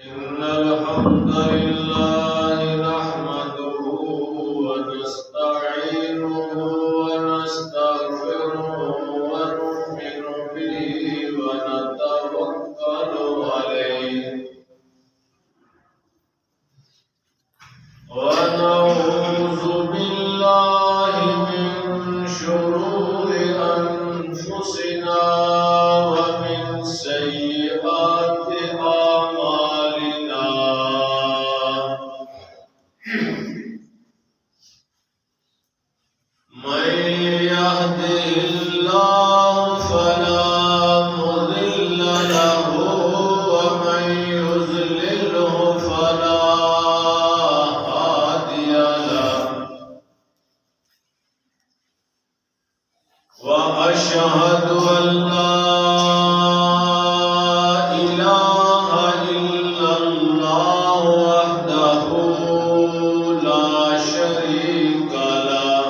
إن الحمد لله نحمده ونستعينه ونستغفره ونؤمن به ونتوكل عليه ونعوذ بالله من شرور أنفسنا ومن سيئات أعمالنا من يهده الله فلا مضل له ومن يضلله فلا هادي له وأشهد أن لا إله إلا الله وحده لا شريك له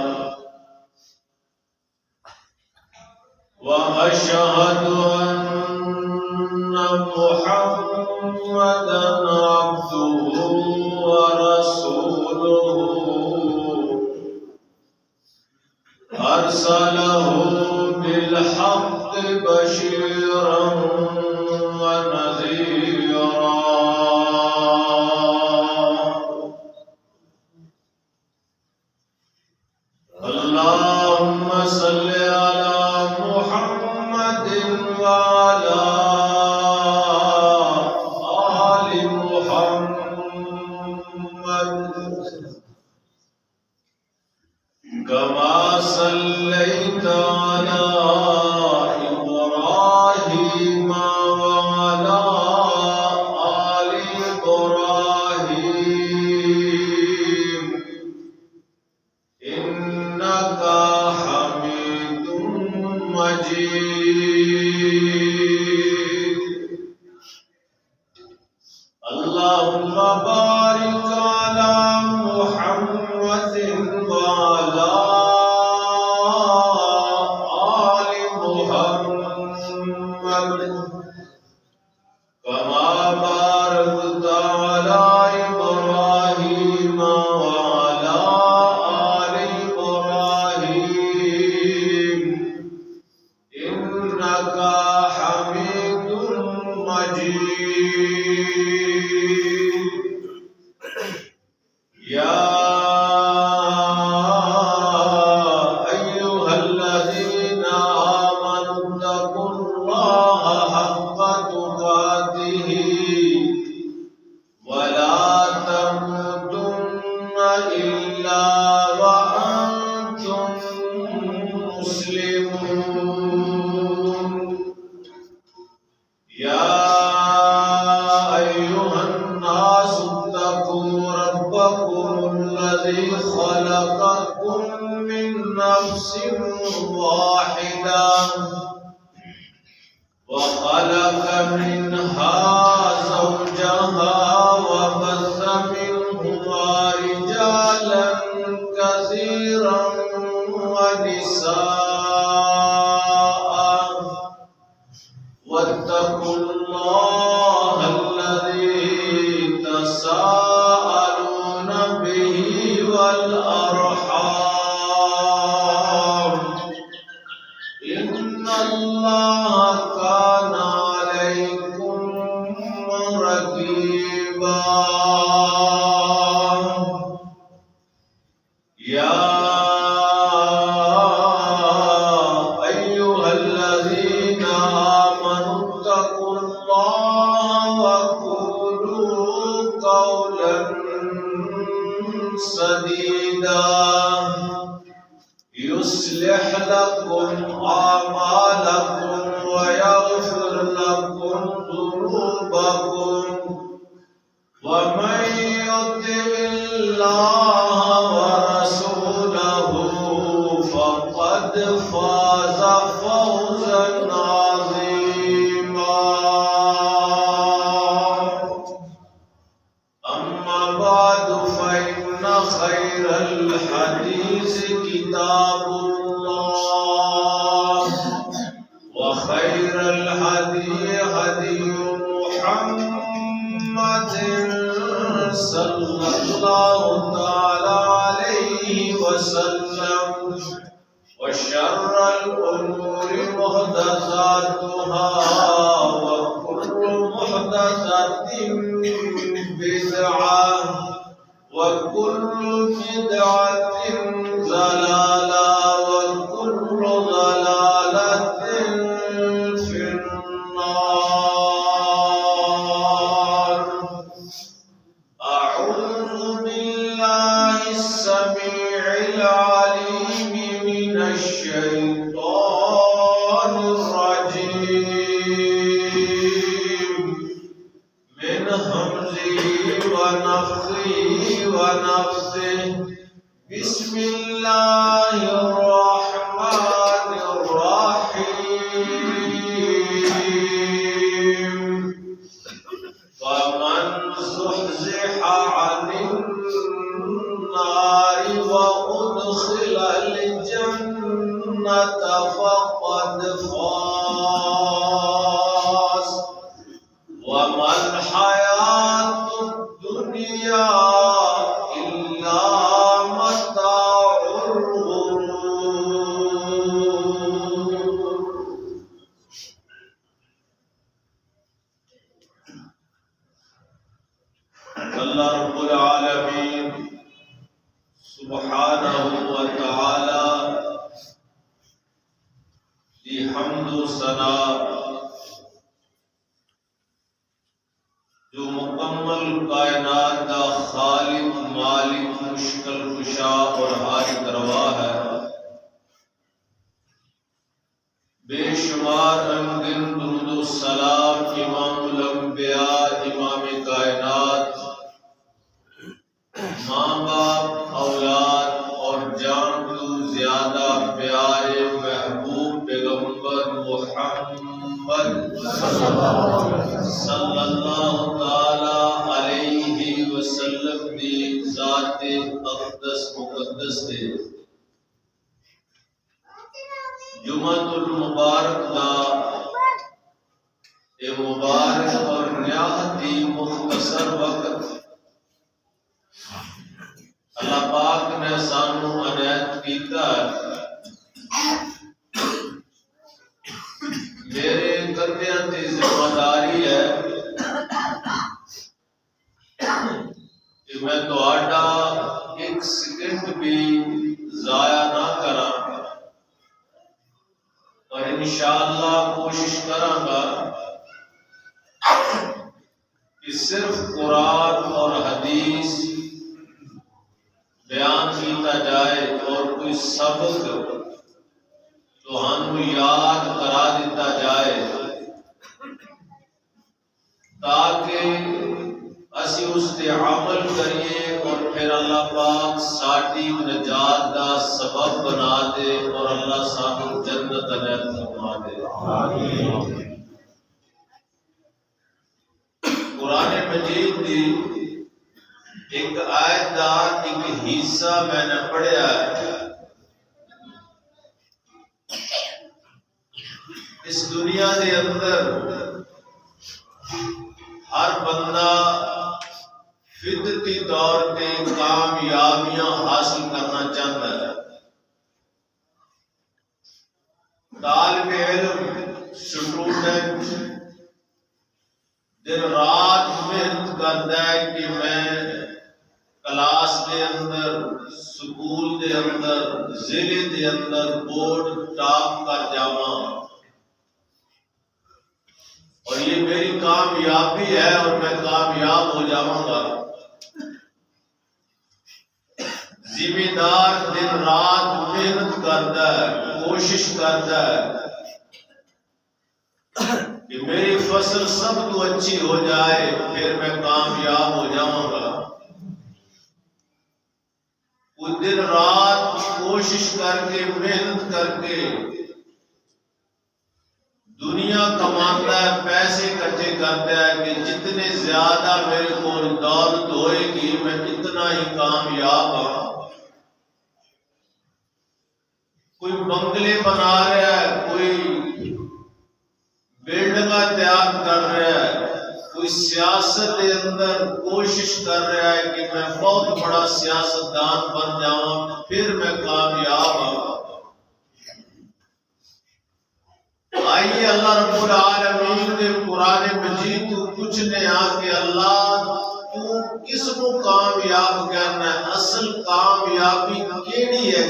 وأشهد أن محمدا عبده ورسوله أرسله بالحق بشيرا ونذيرا اللهم صل على محمد وعلى آل محمد كما صليت على إبراهيم وعلى آل إبراهيم إنك حميد مجيد اللهم بارك على محمد وعلى آل محمد كما باركت على إبراهيم وعلى آل إبراهيم إنك حميد مجيد يا أيها الذين آمنوا اتقوا الله حق تقاته ولا تموتن إلا وأنتم مسلمون يا أيها الناس اتقوا ربكم الذي خلقكم من نفس واحدة وخلق منها زوجها وبث منهما رجالا كثيرا ونساء واتقوا الله الذي تساءلون به والأرحام إن الله كان عليكم رقيبا يا أيها الذين آمنوا اتقوا الله وقولوا قولا سديدا يصلح لكم أعمالكم ويغفر لكم ذنوبكم ومن يطع الله ورسوله فقد فاز فوزا عظيما أما كتاب الله وخير الهدي هدي محمد صلى الله تعالى عليه وسلم وشر الأمور محدثاتها وكل محدثة بدعة وكل بدعة ضلالة وكل ضلالة في النار. أعوذ بالله السميع العليم من الشيطان الرجيم من همزه ونفخه ونفثه. بسم الله الرحمن الرحيم. فمن زحزح عن النار وأدخل الجنة فقد فاز وما الحياة الدنيا إلا متاع الغرور. اللہ رب العالمین سبحانہ وتعالی دی حمد و ثنا جو مکمل کائنات کا خالق مالک مشکل کشا اور حاجت روا ہے، بے شمار انگن درود و سلام امام الانبیاء امام کائنات ماں باپ اولاد اور جان تو زیادہ پیارے محبوب پیغمبر محمد صلی اللہ تعالی علیہ وسلم دی ذات اقدس مقدس دے جمعۃ المبارک دا اے مبارک اور نہایت ہی مختصر وقت اللہ پاک نے سانو عنایت کیتا ہے۔ میرے کندیاں دی ذمہ داری ہے کہ میں تہاڈا ایک سیکنڈ بھی ضائع نہ کراں اور انشاءاللہ کوشش کراں گا کہ صرف قرآن اور حدیث بیان کیتا جائے اور کوئی سبق تو ہم یاد کرا دیتا جائے تاکہ اسی اس تے عمل کریے اور پھر اللہ پاک ساڈی نجات دا سبب بنا دے اور اللہ سانو جنت عنایت فرما دے۔ قرآن مجید دی ایک آیت دا ایک حصہ میں نے پڑھیا ہے۔ اس دنیا دے اندر ہر بندہ فطرتی طور پہ کامیابیاں حاصل کرنا چاہتا ہے۔ طالب علم اسٹوڈنٹ دن رات محنت کرتا ہے کہ میں کلاس دے اندر سکول دے اندر ضلع دے اندر بورڈ ٹاپ کر جاواں اور یہ میری کامیابی ہے اور میں کامیاب ہو جاؤں گا۔ ذمہ دار دن رات محنت کرتا ہے، کوشش کرتا ہے کہ میری فصل سب تو اچھی ہو جائے پھر میں کامیاب ہو جاؤں گا۔ وہ دن رات کوشش کر کے محنت کر کے دنیا کماتا ہے، پیسے اکٹھے کرتا ہے کہ جتنے زیادہ میرے کو دولت ہوئے گی میں اتنا ہی کامیاب ہوں۔ کوئی بنگلے بنا رہا ہے، کوئی بلڈنگاں تیار کر رہا ہے، کوئی سیاست کے اندر کوشش کر رہا ہے کہ میں بہت بڑا سیاستدان بن جاؤں پھر میں کامیاب ہوں۔ آئیے اللہ رب العالمین نے قرآن مجید کو پوچھنے آ کہ اللہ تو کس کو کامیاب کرنا ہے، اصل کامیابی کیڑی ہے،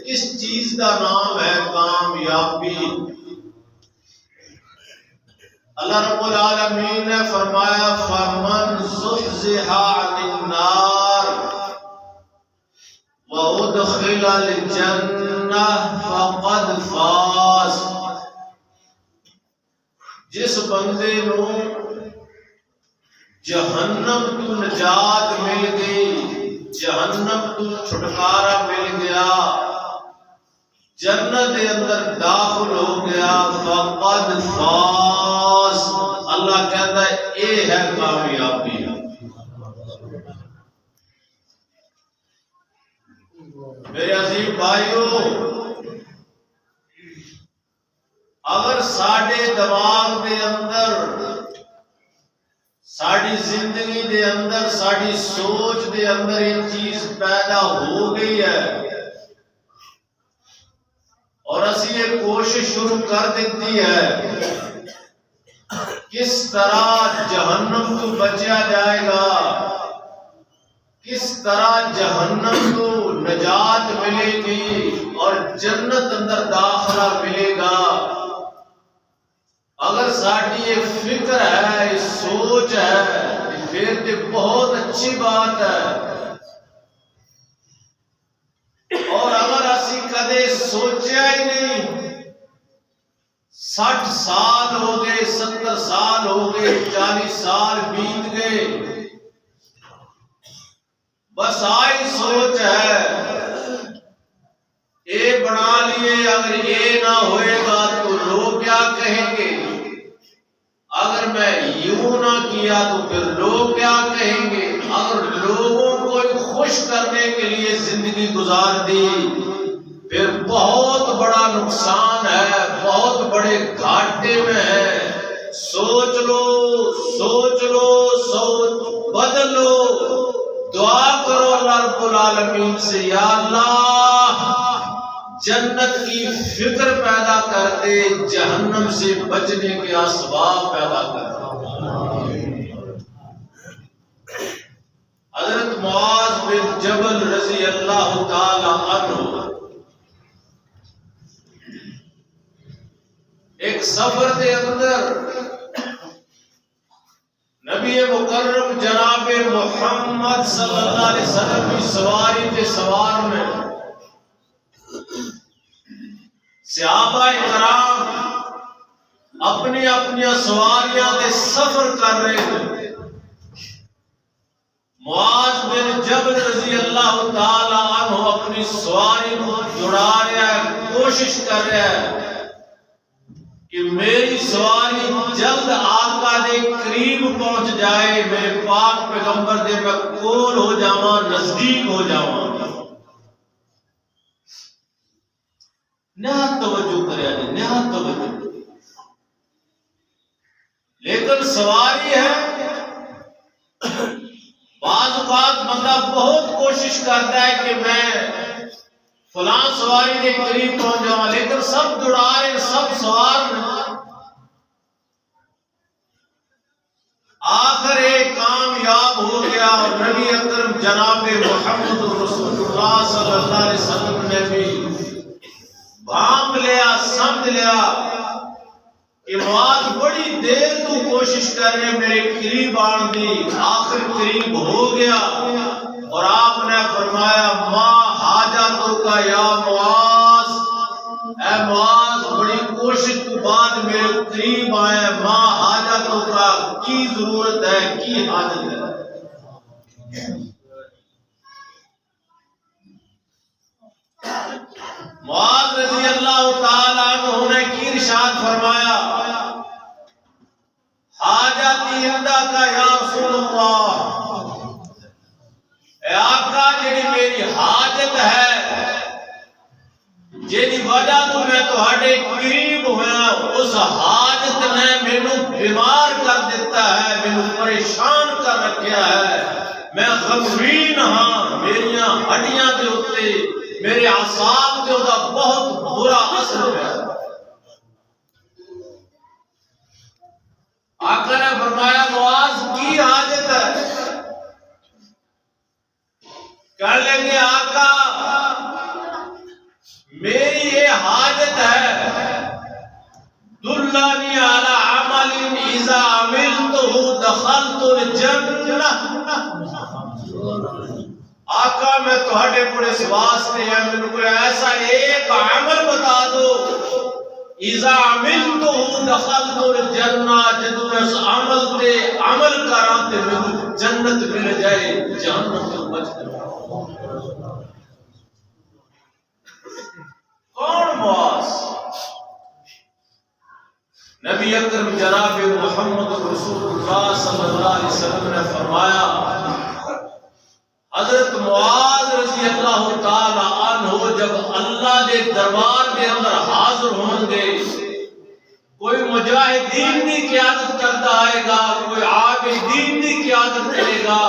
کس چیز کا نام ہے کامیابی؟ اللہ رب العالمین نے فرمایا فَمَنْ زُحْزِحَ عَنِ النَّارِ وَأُدْخِلَ الْجَنَّةَ فَقَدْ فَازَ۔ جس بندے نو جہنم تو نجات مل گئی، جہنم تو چھٹکارا مل گیا، جنت کے اندر داخل ہو گیا، فقد فاز، اللہ کہتا ہے اے ہے کامیابی۔ میرے عزیز بھائیو، اگر ساڈے دماغ دے اندر، ساڈی زندگی دے اندر، ساڈی سوچ دے اندر یہ چیز پیدا ہو گئی ہے اور اسی یہ کوشش شروع کر دیتی ہے کس طرح جہنم کو بچیا جائے گا، کس طرح جہنم کو نجات ملے گی اور جنت اندر داخلہ ملے گا، اگر ساڈی یہ فکر ہے، یہ سوچ ہے، پھر تو بہت اچھی بات ہے۔ اور اگر اسی کدے سوچیا ہی نہیں، 60 سال ہو گئے، 70 سال ہو گئے، 40 سال بیت گئے، بس آئی سوچ ہے، اے بنا لیے، اگر یہ نہ ہوئے گا تو لوگ کیا کہیں گے، اگر میں یوں نہ کیا تو پھر لوگ کیا کہیں گے، اگر لوگوں کو خوش کرنے کے لیے زندگی گزار دی پھر بہت بڑا نقصان ہے، بہت بڑے گھاٹے میں ہے۔ سوچ لو، سوچ لو، سوچ بدل لو، دعا کرو اللہ رب العالمین سے، یا اللہ جنت کی فکر پیدا کر دے، جہنم سے بچنے کے اسباب پیدا کر دے۔ حضرت معاذ بن جبل رضی اللہ تعالی عنہ ایک سفر کے اندر نبی مکرم جناب محمد صلی اللہ علیہ وسلم کی سواری کے سوار میں صحابہ کرام اپنی اپنی سواریاں کے سفر کر رہے ہیں۔ معاذ بن جبل رضی اللہ تعالی عنہ اپنی سواری کو جڑا رہا ہے، کوشش کر رہا ہے کہ میری سواری جلد آقا دے قریب پہنچ جائے، میرے پاک پیغمبر دے میں کول ہو جاواں، نزدیک ہو جاواں۔ نہایت توجہ کریا جی، نہایت توجہ، لیکن سواری ہے، بعض اوقات بندہ بہت کوشش کرتا ہے کہ میں فلاں سواری کے قریب پہنچ جاؤں، لیکن سب جڑا رہے، سب سوار آخر ایک کامیاب ہو گیا اور نبی اکرم جناب محمد رسول اللہ صلی اللہ علیہ وسلم نے بھی بھانپ لیا، سمجھ لیا کہ معاذ بڑی دیر تو کوشش کر رہے میرے قریب آن دی، آخر قریب ہو گیا اور آپ نے فرمایا ما حاجتوں کا یا معاذ، اے معاذ بڑی کوشش کے بعد میرے قریب آئے، ما حاجتوں کا، کی ضرورت ہے، کی حاجت ہے؟ معاذ رضی اللہ تعالیٰ عنہ نے کی ارشاد فرمایا حاجتی عندہ کا یا رسول اللہ، اے آقا جنہی میری حاجت ہے جیدی وجہ تو میں تہاڈے قریب ہویا اس حاجت نے مینوں بیمار کر دیتا ہے، مینوں پریشان کر رکھیا ہے، میں غمگین ہاں، میریاں ہڈیاں دے اوتے میرے اعصاب تے دا بہت برا اثر ہے۔ آقا نے فرمایا معاذ کی حاجت ہے؟ کہنے لگے آقا میری یہ حاجت ہے، دلانی علی عمل اذا عملته دخلت الجنہ۔ آقا میں تہاڈے کوڑے اس واسطے ہے، مینوں کوئی ایسا ایک عمل بتا دو اذا عملته دخلت الجنہ، جدوں میں اس عمل تے عمل کراں تے مینوں جنت مل جائے، جہنم تو بچ جائے۔ کون معاذ؟ نبی اکرم جناب محمد رسول اللہ صلی اللہ علیہ وسلم نے فرمایا حضرت معاذ رضی اللہ تعالی عنہ جب اللہ دے دربار کے اندر حاضر ہوں گے، کوئی مجاہدین کی قیادت کرتا آئے گا، کوئی عابدین کی قیادت کرے گا،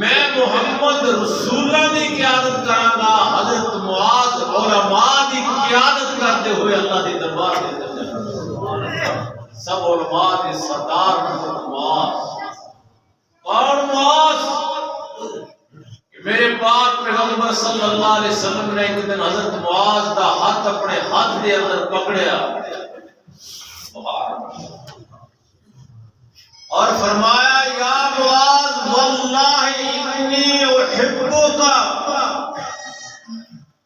میں محمد رسول اللہ کی قیادت کراں گا۔ حضرت معاذ علماء کی قیادت کرتے ہوئے اللہ کے دربار کے اندر سب علماء کے سردار معاذ۔ کون معاذ؟ میرے پاک پیغمبر صلی اللہ علیہ وسلم نے ایک دن حضرت معاذ دا ہاتھ اپنے ہاتھ دے اندر پکڑیا اور فرمایا یا معاذ واللہ انی احبک،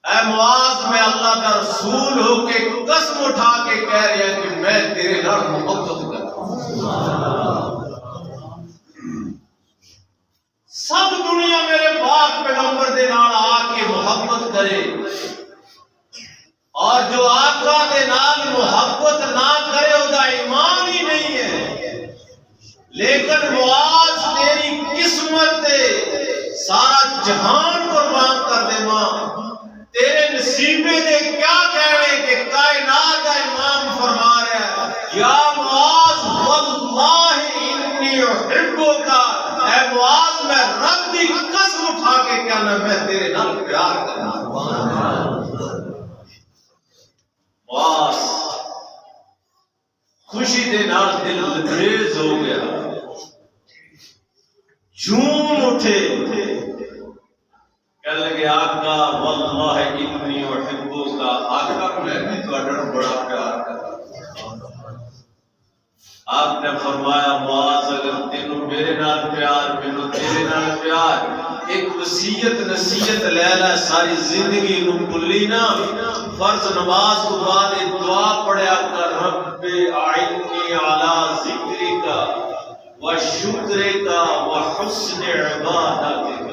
اے معاذ میں اللہ کا رسول ہو کے قسم اٹھا کے کہہ رہا کہ میں تیرے نال محبت کرتا ہوں۔ سب دنیا میرے پاک پیغمبر دے نال آ کے محبت کرے، اور جو آقا دے نال محبت نہ کرے او دا ایمان ہی نہیں ہے۔ لیکن معاذ تیری قسمت سارا جہان قربان کر دے ماں، تیرے نصیبے دے کیا کہنے کہ کائنات کا امام فرما رہا ہے یا معاذ واللہ انی احبک، اے معاذ میں رب کی قسم اٹھا کے کہنا میں تیرے نال پیار کرتا ہوں۔ معاذ خوشی دے نال دل لبریز ہو گیا، جھوم اٹھے، کہنے لگے آقا واللہ انی احبک، آقا میں بھی تہاڈا بڑا پیار کرتا ہوں۔ آپ نے فرمایا معاذ اگر تینوں میرے نال پیار، مینوں تیرے نال پیار، ایک وصیت نصیحت لے لے ساری زندگی نو بھلی نہ، فرض نماز تو بعد دعا پڑھیا کر رب اعنی علی ذکرک و شکرک و حسن عبادتک۔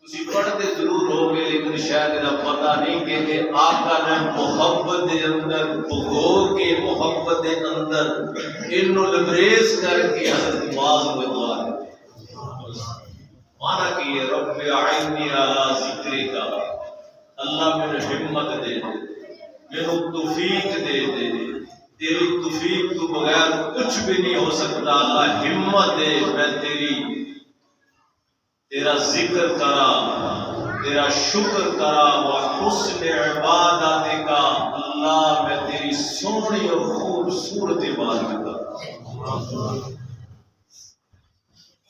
تسی پڑھتے ضرور ہو گے لیکن شاید انہیں پتہ نہیں کہ آقا نے محبت دے اندر بھگو کے محبت دے اندر انہوں لبریز کر کے حضرت معاذ کو دعا ہے مانا کہ یہ رب اعنی علی ذکرک، اللہ میں ہمت دے دے، میرے توفیق دے دے، تیری توفیق تو بغیر کچھ بھی نہیں ہو سکتا، اللہ ہمت دے، میں تیرا ذکر کرا، تیرا شکر کرا، وحسن عبادت کا، اللہ میں تیری سونی اور خوبصورت عبادت کرا۔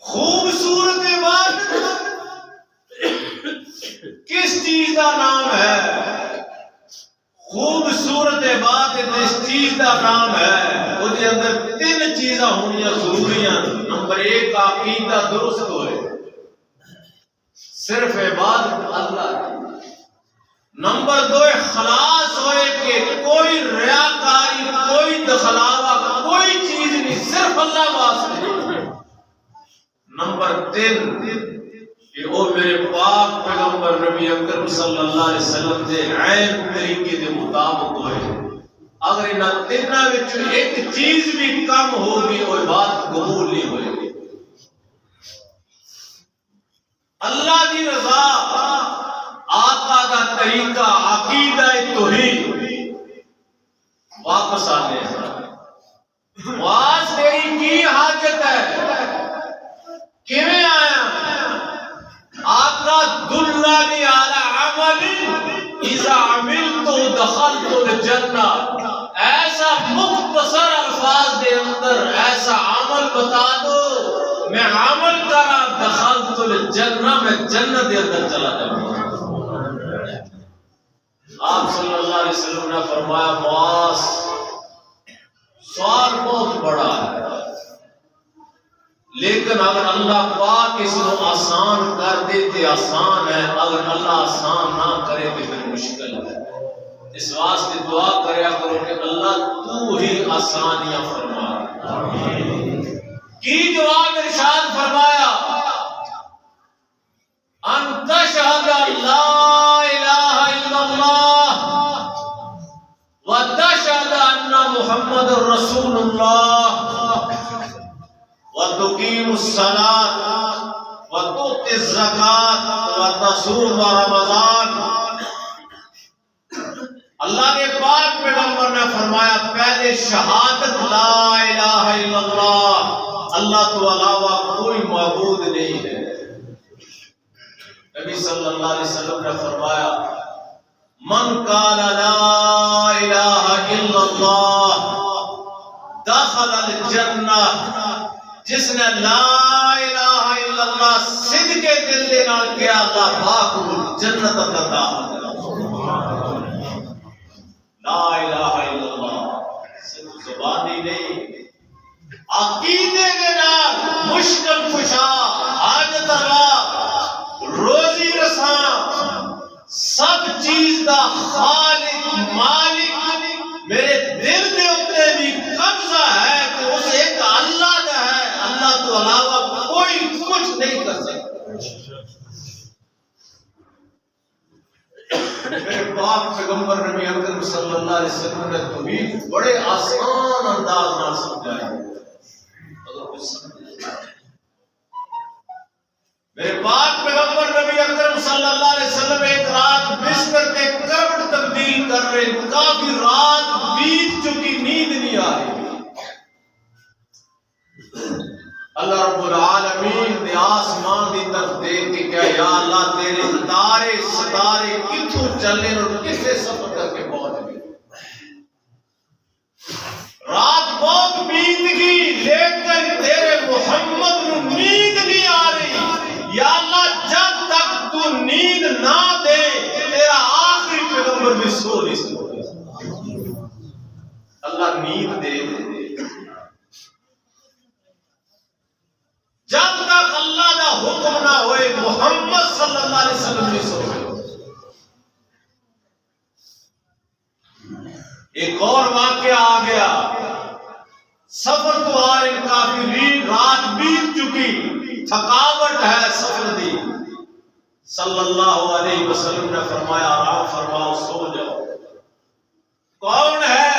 خوبصورت عبادت کس چیز کا نام ہے؟ خوبصورت عبادت اس چیز کا نام ہے وہ دے اندر تین چیزاں ہونیاں ضروری ہیں۔ نمبر ایک عقیدہ درست ہوئے، صرف عبادت اللہ کی۔ نمبر دو اخلاص ہوئے کہ کوئی ریاکاری، کوئی دخلاوا، کوئی چیز نہیں، صرف اللہ واسطے۔ نمبر تین کہ وہ میرے پاک پیغمبر نبی اکرم صلی اللہ علیہ وسلم دے عین طریقے دے مطابق ہوئے۔ اگر انہاں تیناں وچ ایک چیز بھی کم ہوگی وہ بات قبول نہیں ہوئے گی۔ اللہ دی رضا، آقا کا طریقہ عقیدہ توحید واپس آنے ہیں۔ معاذ تیری کی حاجت ہے، کیویں آیا؟ آقا دلنی علی عمل اذا عملت دخلت الجنہ، ایسا مختصر الفاظ دے اندر ایسا عمل بتا دو میں عمل کرا دخلت الجنہ، میں جنت کے اندر چلا جاؤں۔ آپ صلی اللہ علیہ وسلم نے فرمایا معاذ سوال بہت بڑا ہے، لیکن اگر اللہ پاک اس کو آسان کر دے تو آسان ہے، اگر اللہ آسان نہ کرے تو پھر مشکل ہے۔ اس واسطے دعا کریا کرو کہ اللہ تو ہی آسانیاں فرما۔ کی جواب ارشاد فرمایا ان تشہد لا الہ الا اللہ وتشهد أن محمد رسول الله وتقيم الصلاة وتؤتي الزكاة وتصوم رمضان۔ اللہ کے پاک پیغمبر نے فرمایا پہلے شہادت لا الہ الا اللہ، اللہ تو علاوہ کوئی معبود نہیں ہے۔ نبی صلی اللہ علیہ وسلم نے فرمایا من قال لا الہ الا اللہ دخل الجنہ، جس نے لا الہ الا اللہ صدق دل دے نال کیا اللہ پاک کو جنت اندر داخل کرے۔ لا الہ الا اللہ صرف زبانی نہیں، عقیدے کے نال مشکل کشا، حاجت روا، روزی رساں، سب چیز دا خالق مالک میرے دل دے اوتے بھی قبضہ ہے کہ اس ایک اللہ دا ہے، اللہ تو علاوہ کوئی کچھ نہیں کر سکتا۔ میرے پاک پیغمبر نبی اکرم صلی اللہ علیہ وسلم نے توحید بڑے آسان انداز نال سمجھایا۔ میرے پاک پیغمبر نبی اکرم صلی اللہ علیہ وسلم ایک رات بستر کے کروٹ تبدیل کر رہے، کافی رات بیت چکی، نیند نہیں آ رہی۔ اللہ رب العالمین نے آسمان کی طرف دیکھ کے کہا یا اللہ تیرے تارے ستارے کتھوں چلے اور کسے سفر کر کے پہنچ گئے۔ رات بہت بیت گئی لیکن تیرے محمد نو نیند نہیں آ رہی۔ یا اللہ جب تک تو نیند نہ دے تیرا آخری پیغمبر بھی سو نہیں سکتا۔ اللہ نیند دے جب تک اللہ دا حکم نہ ہوئے محمد صلی اللہ علیہ وسلم نہیں سو۔ ایک اور واقعہ آ گیا، سفر تو آ رہے کافی رات بیت چکی، تھکاوٹ ہے سفر دی۔ صلی اللہ علیہ وسلم نے فرمایا آرام فرماؤ، سو جاؤ۔ کون ہے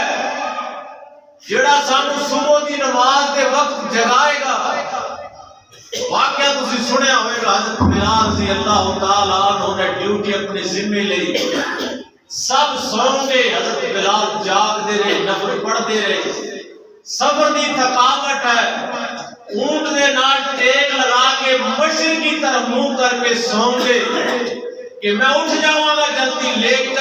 جڑا سانو صبح دی نماز دے وقت جگائے گا؟ واقعہ تسی سنیا ہوئے گا، حضرت بلال رضی اللہ تعالیٰ عنہ نے ڈیوٹی اپنے ذمے لئی، سب سو گئے، حضرت بلال جاگ دے رہے، نفل پڑھ دے رہے۔ سفر دی تھکاوٹ ہے، اونٹ دے نال ٹیک لگا کے مشرق کی طرف منہ کر کے سو گئے کہ میں اٹھ جاؤں گا جلدی، لیکن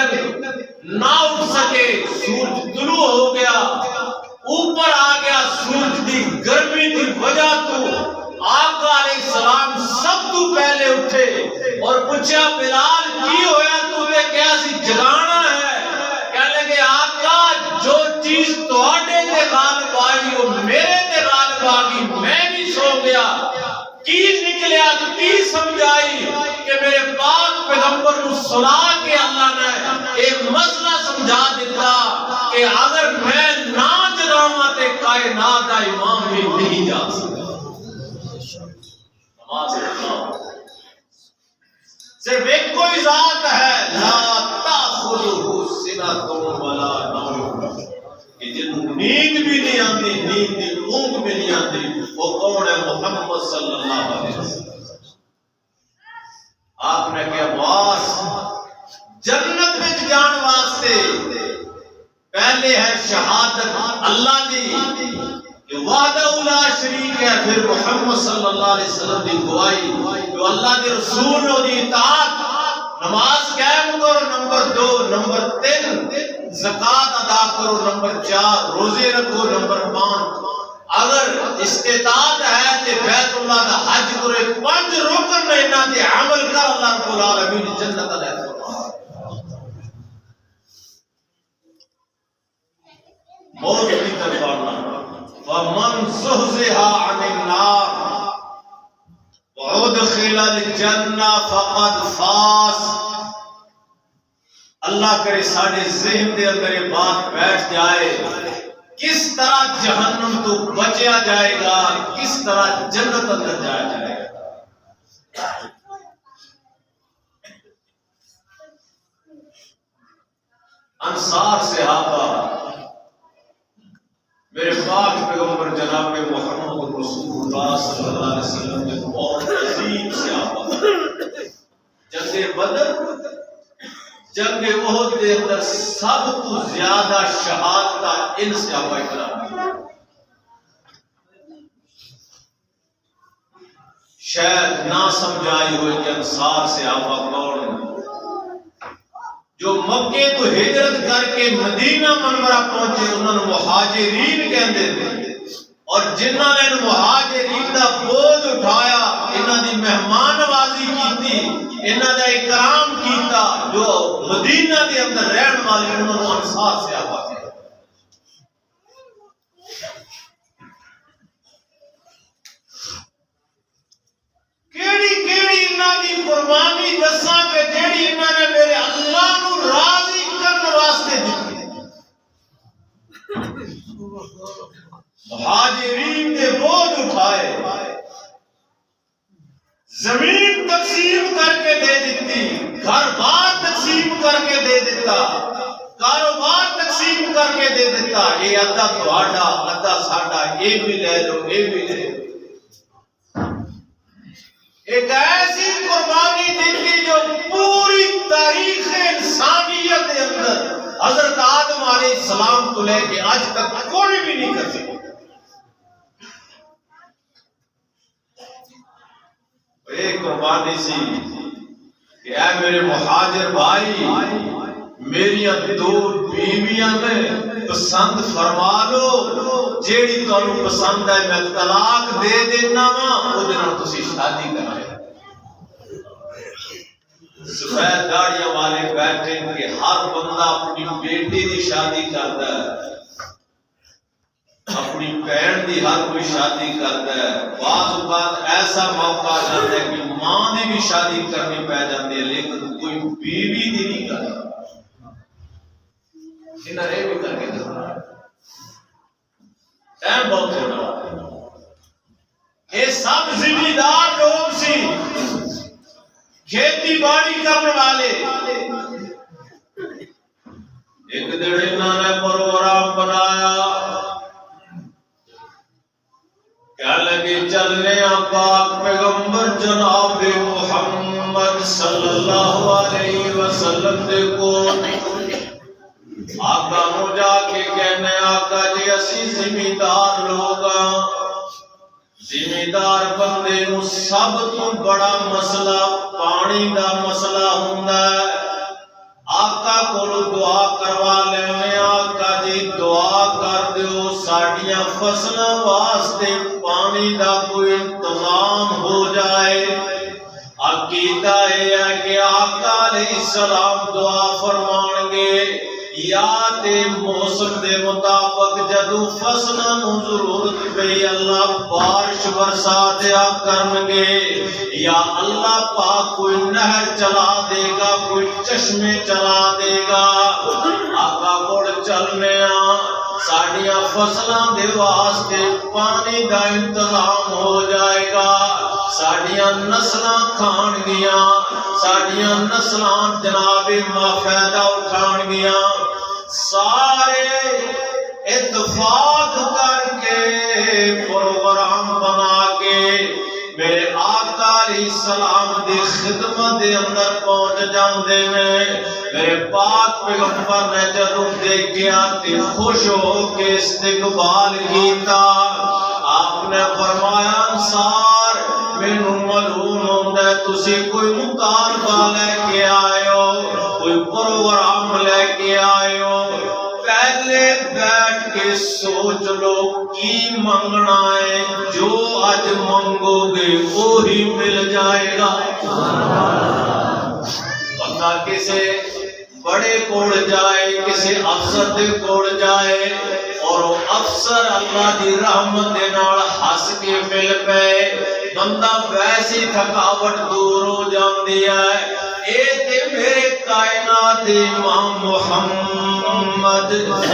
نہ اٹھ سکے۔ سورج طلوع ہو گیا، اوپر آ گیا، سورج دی گرمی دی وجہ تو آقا علیہ السلام سب تو پہلے اٹھے اور پوچھا بلال کی ہویا تو نے کیا سی جگانا ہے؟ کہنے لگے آقا جو چیز تواڈے تے غالب آئی وہ میرے تے غالب آ گئی، میں بھی سو گیا۔ کی نکلیا کی سمجھائی کہ میرے پاک پیغمبر کو سنا کے اللہ نے ایک مسئلہ سمجھا دیتا کہ اگر میں نہ جگاواں تے کائنات دا امام بھی نہیں جا سکتا۔ صرف ایک کوئی ذات ہے لا تأخذہ سنۃ ولا نوم، کہ جن نیند بھی نہیں آتی، نیند دی اونگ بھی نہیں آتی، وہ کون ہے؟ محمد صلی اللہ علیہ وسلم۔ آپ نے کہا باس جنت میں جان واسطے پہلے ہے شہادت اللہ دی کہ وحدہ لا شریک ہے، پھر محمد صلی اللہ علیہ وسلم دی گواہی جو اللہ دے رسول و دی اطاعت، نماز قائم کرو نمبر 2، نمبر 3 زکات ادا کرو نمبر 4 روزے رکھو نمبر 5 اگر استطاعت ہے تے بیت اللہ دا حج کرو، 5 رکن انہاں دے عمل کر اللہ رب العالمین جنت عطا فرمائے۔ موت کی طرف آنا وَمَنْ زُحْزِحَ عَنِ النَّارِ وَأُدْخِلَ الْجَنَّةَ فَقَدْ فَازَ۔ اللہ کرے ساڑھے ذہن دے اندر یہ بات بیٹھ جائے، کس طرح جہنم تو بچیا جائے گا، کس طرح جنت اندر جایا جائے گا۔ انصار صحابہ میرے پاک پیغمبر جناب محمد رسول اللہ صلی اللہ علیہ وسلم کے بہت عظیم صحابہ، جنگ بدر جنگ احد کے اندر سب تو زیادہ شہادت ان صحابہ کرام، شاید نہ سمجھائی ہوئی کہ انصار صحابہ کون، جو مکے تو ہجرت کر کے مدینہ منورہ پہنچے انہوں نے مہاجرین کہندے تھے، اور جنہوں نے مہاجرین دا بوجھ اٹھایا، انہوں نے مہمان نوازی کی، انہوں نے اکرام کیتا، جو مدینہ دے اندر رہن والے انہوں نے انصار صحابہ کہتے ہیں۔ کیڑی انہاں دی قربانی دساں کہ جیڑی انہاں نے میرے اللہ نو راضی کرنے واسطے دتی۔ مہاجرین دے بوجھ اٹھائے، زمین تقسیم کر کے دے دیتی، گھر بار تقسیم کر کے دے دیتا، کاروبار تقسیم کر کے دے دیتا، یہ ادھا تہاڈا ادھا ساڈا، یہ بھی لے لو یہ بھی لے لو۔ ایک ایسی قربانی دیتی جو پوری تاریخ انسانیت کے اندر حضرت آدم علیہ السلام کو لے کے آج تک کوئی بھی نہیں کر سکتا۔ ایک قربانی سی کہ اے میرے مہاجر بھائی، میری 2 بیویاں میں پسند فرما لو، جیڑی تانوں پسند ہے میں طلاق دے دینا وا، اودے نال تسی شادی کرا۔ سفید داڑیاں والے بیٹھے کہ ہر بندہ اپنی بیٹی دی شادی کرتا ہے، اپنی بہن دی ہر کوئی شادی کرتا ہے، بعض اوقات ایسا موقع آ جاتا ہے کہ ماں دی بھی شادی کرنی پہ جاتی ہے لیکن کوئی بیوی دی نہیں کرتا۔ انہاں نے بھی کر کے دکھایا، ٹائم بہت تھوڑا۔ یہ سب ذمہ دار لوگ سی، کھیتی باڑی کرنے والے۔ ایک دن انہوں نے پروگرام بنایا، کیا لگے چلنے پاک پیغمبر جناب محمد صلی اللہ علیہ وسلم دے کو آقا نو جا کے کہنے آقا جی اسی ذمہ دار لوگاں، ذمہ دار بندے نو سب تو بڑا مسئلہ پانی دا مسئلہ ہوندا ہے۔ آقا کولو دعا کروا لینے، آقا جی دعا کر دیو ساڈیاں فصلاں واسطے پانی دا کوئی انتظام ہو جائے۔ عقیدہ ہے کہ آقا علیہ السلام دعا فرمان گے، یا تے موسم دے مطابق جدو فصلوں نو ضرورت پئی اللہ بارش برسا دیا کرن گے، یا اللہ پاک کوئی نہر چلا دے گا، کوئی چشمے چلا دے گا۔ آقا کوڑ چلنے ساڈیاں فصلاں دے واسطے پانی دا انتظام ہو جائے گا، ساڈیاں نسلاں کھان گیاں، ساڈیاں نسلاں جناب فائدہ اٹھان گیاں۔ سارے اتفاق کر کے پروگرام بنا کے میرے آقا علیہ السلام دی خدمت دے اندر پہنچ جاندے نے میرے پاک پیغمبر نے جدوں دیکھیا تے خوش ہو کے استقبال کیتا آپ نے فرمایا انصار مینوں معلوم ہوندا ہے تسی کوئی مطالبہ لے کے آئے ہو کوئی پروگرام لے کے آئے ہو پہلے بیٹھ کے سوچ لو کی منگنا ہے جو آج منگو گے وہی مل جائے گا بندہ کسے بڑے کوڑ جائے کسی افسر دے کوڑ جائے اور وہ افسر اللہ دی رحمت دے نال ہس کے مل پے بندہ ویسی تھکاوٹ دور ہو جاندی ہے اے تے میرے کائنات امام محمد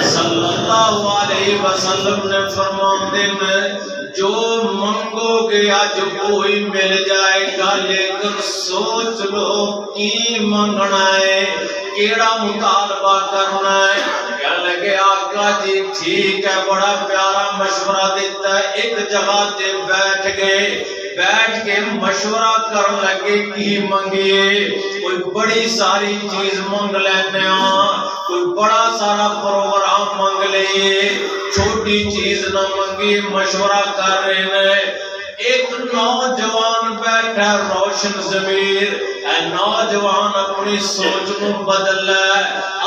صلی اللہ علیہ وسلم نے فرماتے ہیں جو منگو گے آج کوئی مل جائے گا لیکن سوچ لو کی منگنا ہے کیڑا مطالبہ کرنا ہے کہنے لگے آقا جی ٹھیک ہے بڑا پیارا مشورہ دیتا ہے ایک جگہ تے بیٹھ کے مشورہ کر لگے کی منگیے کوئی بڑی ساری چیز منگ لینے کوئی بڑا سارا پروگرام منگ لئیے چھوٹی چیز نہ منگی مشورہ کر رہے ہیں ایک نوجوان بیٹھا روشن ضمیر اے نوجوان اپنی سوچ کو بدل لے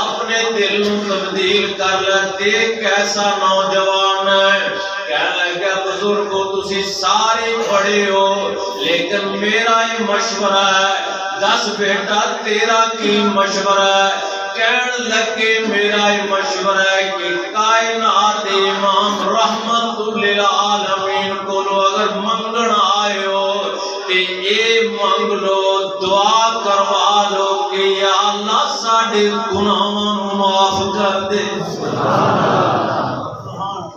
اپنے دل کو تبدیل کر لے دیکھ کیسا نوجوان ہے کہنے لگا بزرگو تسی سارے بڑے ہو لیکن میرا ہی مشورہ ہے دس بیٹا تیرا کی مشورہ ہے کہنے لگے میرا ہی مشورہ ہے کہ کائنات امام رحمت للعالمین کو لو اگر منگن آئے ہو کہ اے منگ لو دعا کروا لو کہ یا اللہ ساڑھے گناہوں معاف کر دے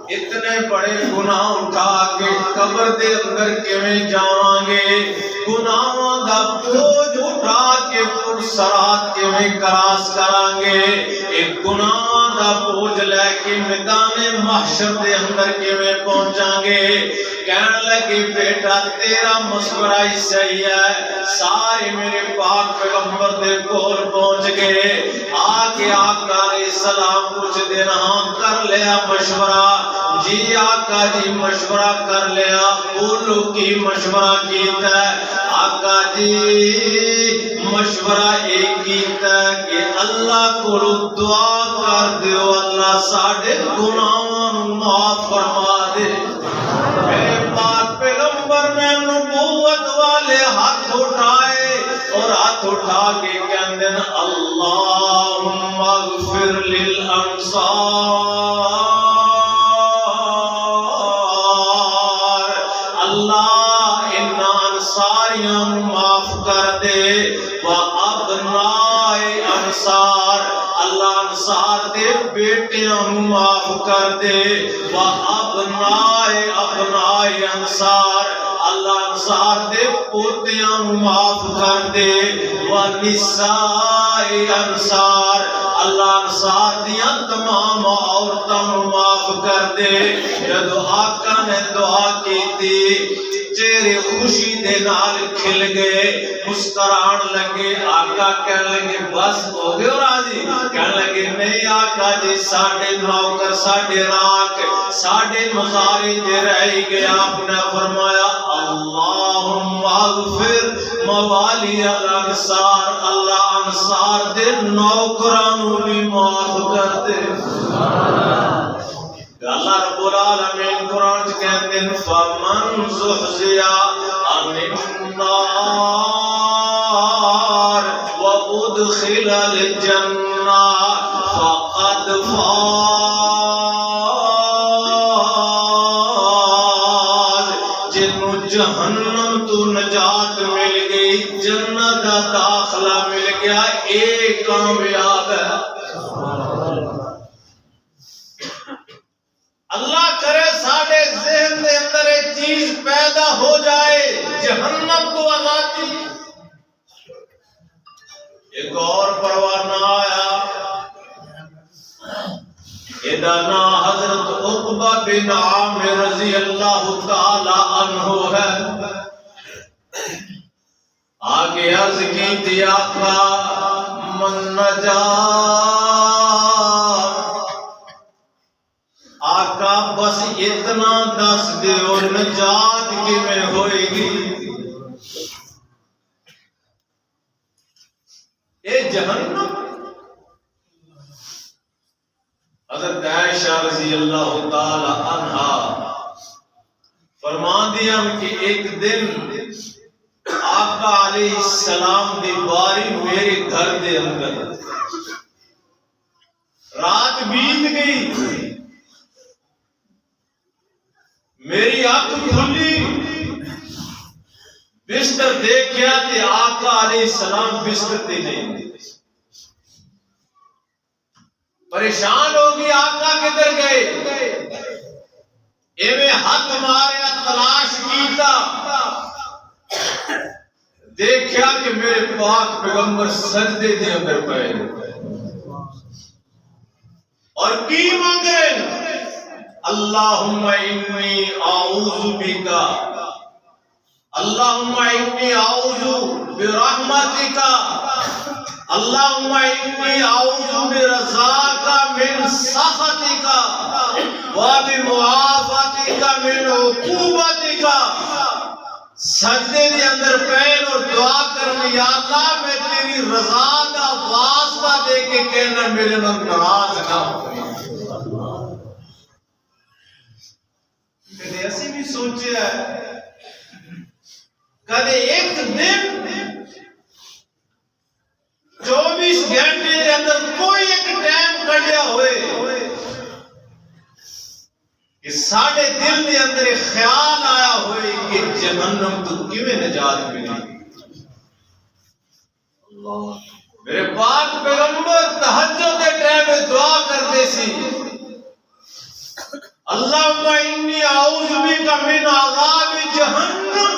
اتنے بڑے گناہ اٹھا کے قبر دے اندر کیویں جاواں گے گناہوں دا بوجھ اٹھا کے پرسرات کیویں کراس کران گے ایک گناہوں دا بوجھ لے کے میدان محشر دے اندر کیویں پہنچاں گے کہنے لگے بیٹا تیرا مشورہ ہی صحیح ہے سارے میرے پاک پیغمبر دے کول پہنچ گئے آگے آقا علیہ السلام کچھ دن ہاں کر لیا مشورہ جی آقا جی مشورہ کر لیا بولو کی مشورہ کیتا ہے آقا جی مشورہ ایک کیتا ہے کہ اللہ کو دعا کر دیو اللہ ساڑھے گناہوں معاف فرما دے میرے پاک پیغمبر نے نبوت والے ہاتھ اٹھائے اور ہاتھ اٹھا کے کہندے اللہم اغفر للانصار اللہ ان انصاریاں معاف کر دے وابناء انصار اللہ انصار دے بیٹیاں معاف کر دے وابناء ابناء انصار اللہ انصار دے پوتیاں معاف کر دے ونساء انصار اللہ انصار دیاں تمام عورتوں معاف کر دے جب آقا نے دعا کی تھی چہرے خوشی دے نال کھل گئے مسکران لگے آقا کہنے لگے بس ہو گئے راضی کہنے لگے نہیں آقا جی ساڑھے نوکر ساڑھے راک ساڑھے مزاری دے رہی گئے آپ نے فرمایا اللہم اغفر موالی الانصار اللہ انصار دے نوکرانوں بھی معاف کر دے اللہ رب العالمین قرآن کہتے ہیں فَمَنْ زُحْزِيَ عَنِ النَّارِ وَأُدْخِلَ الْجَنَّةَ فَقَدْ فَازَ جنو جہنم تو نجات مل گئی جنت کا داخلہ مل گیا ایک کامیاب ہے اللہ کرے ساڑھے ذہن دے اندر ایک چیز پیدا ہو جائے جہنم تو آزادی ایک اور پروانہ آیا ادانا حضرت عقبہ بن عامر رضی اللہ تعالی عنہ ہے آگے عرض کی تھی آقا من نجات، آقا بس اتنا دس دیو نجات کی میں ہوئے گی؟ اے جہنم، حضرت عائشہ رضی اللہ تعالی عنہا فرما دیا کہ ایک دن آقا علیہ السلام دی باری میرے گھر دے اندر، رات بیت گئی، میری آنکھ کھلی، بستر دیکھیا تے آقا علیہ السلام بستر تے نہیں، پریشان ہوگی آقا کدھر گئے؟ ایویں ہاتھ ماریا، تلاش کیتا، دیکھیا کہ میرے پاک پیغمبر سجدے دے اندر پئے اور کی مانگ رہے ہیں؟ اللہم انی اعوذ بکا، اللہم انی اعوذ برحمتک، اللہم انی اعوذ برضاک من سخطک وبمعافاتک من عقوبتک۔ سجدے دے اندر پین اور دعا کرنی، یا اللہ میں تیری رضا دا واسطہ دے کے کہنا میرے نام ناراض نہ ہو۔ کدے ایسی بھی سوچے ہے، کدے ایک دن 24 گھنٹے دے اندر کوئی ایک ٹائم کڈیا ہوئے کہ ساڑھے دل دے اندر ایک خیال آیا ہوئے کہ جہنم تو کیویں نجات ملی؟ میرے پاک پیغمبر تہجد دے ٹائم دعا کرتے سی، اللہم انی اعوذ بک من عذاب جہنم۔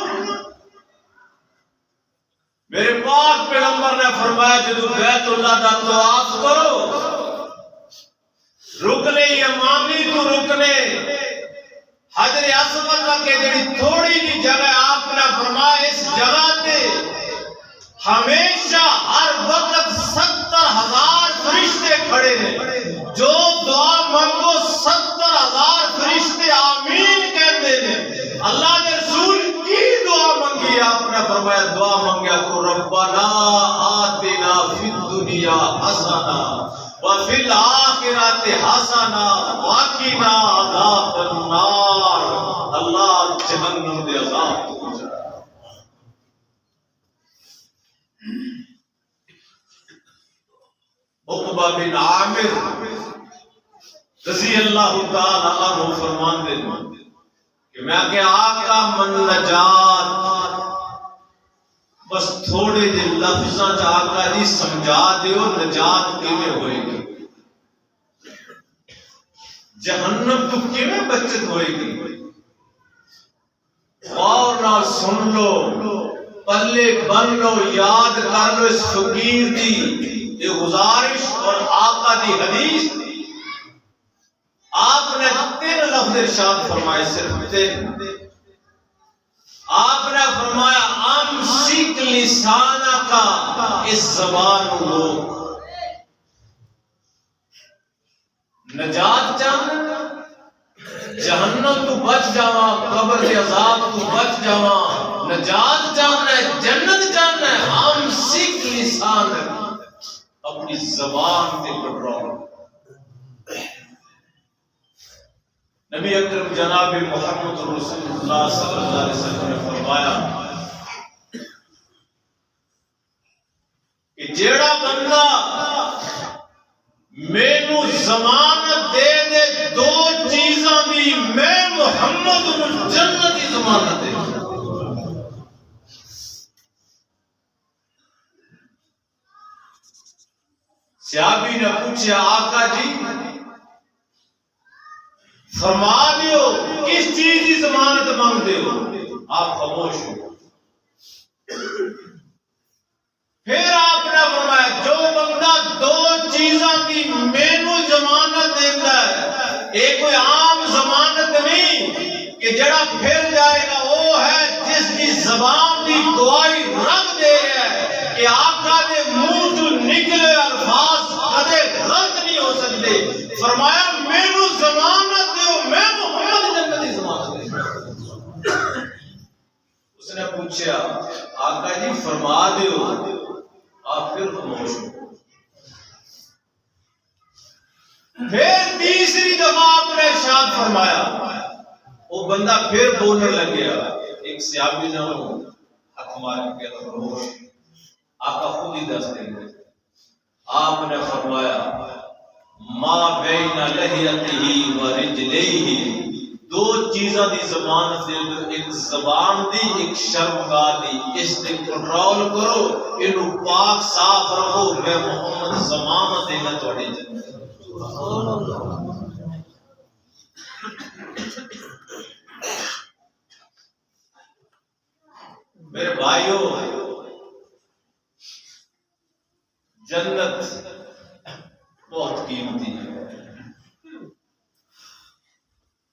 میرے پاک پیغمبر نے فرمایا جدو بیت اللہ دا طواف کرو، رکنے یمانی تو رکنے حجر اسود کے جڑی تھوڑی جی جگہ آپ نے فرمایا اس جگہ تے ہمیشہ ہر وقت 70,000 فرشتے کھڑے ہیں، جو دعا منگو 70,000 فرشتے آمین کہتے ہیں۔ اللہ نے رسول کی دعا منگی، آپ نے فرمایا دعا منگیا کو ربنا آتنا فی الدنیا حسنہ وفی الآخرۃ حسنہ وقنا عذاب النار۔ اللہ جہنم دے عذاب کو بچا۔ عقبہ بن عامر رضی اللہ تعالی عنہ فرماندے کہ میں کہ آقا من نجات، بس تھوڑے جے لفظاں چ آقا جی سمجھا دیو نجات کیویں ہوئے گی، جہنم تو کیویں بچت ہوئے گی؟ اور نہ سن لو، پلے بن لو، یاد کر لو اس فقیر دی یہ گزارش اور آقا دی حدیث۔ آپ نے 3 لفظ ارشاد فرمائے، صرف 3۔ آپ نے فرمایا امسک لسانک، اس زبان کو نجات چاہنا، جہنم تو بچ جاواں، قبر کے عذاب تو بچ جاواں، نجات چاہنا ہے، جنت چاہنا ہے، امسک لسانک، اپنی زبان سے کنٹرول۔ نبی اکرم جناب محمد رسول اللہ صلی اللہ علیہ وسلم نے فرمایا کہ جیڑا بندہ مینوں ضمانت دے دے 2 چیزاں دی، میں محمد جنت کی ضمانت دے۔ صحابی نے پوچھا آقا جی فرما دیو کس چیز کی ضمانت مانگ دے ہو؟ آپ خاموش ہو۔ پھر آپ نے فرمایا جو بندہ 2 چیزاں کی مینوں ضمانت دیندا ہے، ایک کوئی عام ضمانت نہیں کہ جڑا پھر جائے گا وہ وہ ہے جس کی زبان کی گواہی رب دے رہا ہے کہ آقا دے منہ تو نکلے الفاظ کدے غلط نہیں ہو سکتے. فرمایا میرے ضمانت دیو میں محمد جنت کی ضمانت دے. اس نے پوچھا آقا جی فرما دیو. آپ پھر خاموش ہو. پھر تیسری دفعہ آپ نے ارشاد فرمایا. وہ بندہ پھر بولنے لگ گیا. ایک صحابی نے حق مار کے خاموش. آقا خود ہی دس دیں گے. آپ نے فرمایا ما بین لحیتہ و رجلیہ، دو چیزاں دی ضمانت دے دو، ایک زبان دی ایک شرمگاہ دی. اس تے کنٹرول کرو، انہوں پاک صاف رکھو. میں محمد ضمانت دینا تھوڑی جنت. میرے بھائیو، جنت بہت قیمتی ہے.